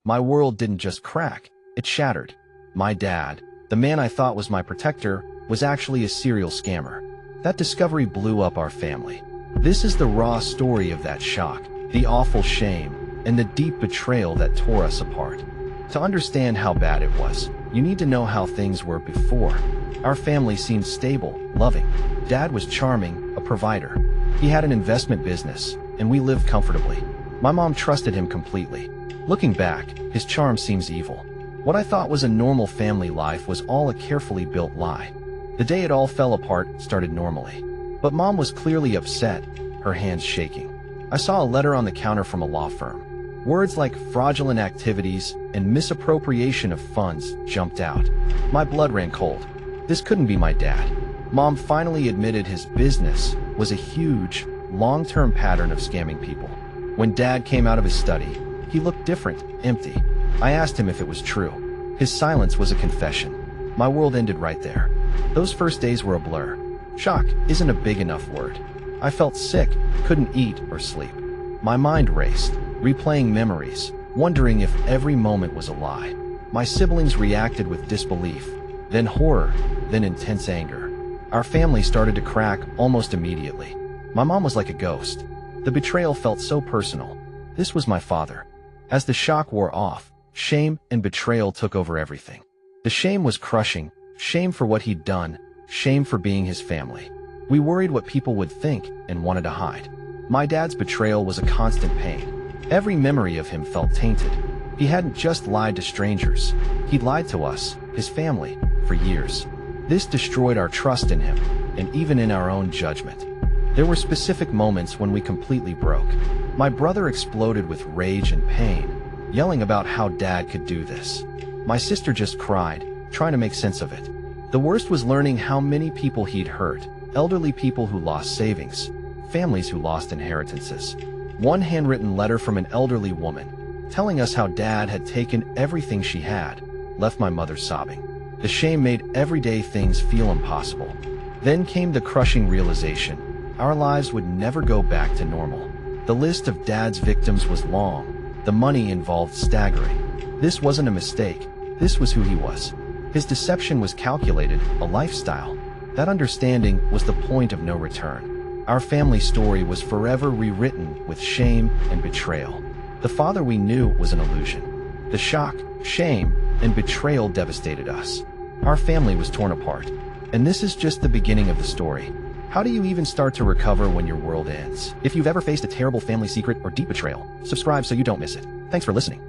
My world didn't just crack, it shattered. My dad, the man I thought was my protector, was actually a serial scammer. That discovery blew up our family. This is the raw story of that shock, the awful shame, and the deep betrayal that tore us apart. To understand how bad it was, you need to know how things were before. Our family seemed stable, loving. Dad was charming, a provider. He had an investment business, and we lived comfortably. My mom trusted him completely. Looking back, his charm seems evil. What I thought was a normal family life was all a carefully built lie. The day it all fell apart started normally. But Mom was clearly upset, her hands shaking. I saw a letter on the counter from a law firm. Words like fraudulent activities and misappropriation of funds jumped out. My blood ran cold. This couldn't be my dad. Mom finally admitted his business was a huge, long-term pattern of scamming people. When Dad came out of his study, he looked different, empty. I asked him if it was true. His silence was a confession. My world ended right there. Those first days were a blur. Shock isn't a big enough word. I felt sick, couldn't eat or sleep. My mind raced, replaying memories, wondering if every moment was a lie. My siblings reacted with disbelief, then horror, then intense anger. Our family started to crack almost immediately. My mom was like a ghost. The betrayal felt so personal. This was my father. As the shock wore off, shame and betrayal took over everything. The shame was crushing, shame for what he'd done, shame for being his family. We worried what people would think and wanted to hide. My dad's betrayal was a constant pain. Every memory of him felt tainted. He hadn't just lied to strangers. He'd lied to us, his family, for years. This destroyed our trust in him, and even in our own judgment. There were specific moments when we completely broke. My brother exploded with rage and pain, yelling about how Dad could do this. My sister just cried, trying to make sense of it. The worst was learning how many people he'd hurt, elderly people who lost savings, families who lost inheritances. One handwritten letter from an elderly woman, telling us how Dad had taken everything she had, left my mother sobbing. The shame made everyday things feel impossible. Then came the crushing realization: our lives would never go back to normal. The list of Dad's victims was long, the money involved staggering. This wasn't a mistake, this was who he was. His deception was calculated, a lifestyle. That understanding was the point of no return. Our family story was forever rewritten with shame and betrayal. The father we knew was an illusion. The shock, shame, and betrayal devastated us. Our family was torn apart. And this is just the beginning of the story. How do you even start to recover when your world ends? If you've ever faced a terrible family secret or deep betrayal, subscribe so you don't miss it. Thanks for listening.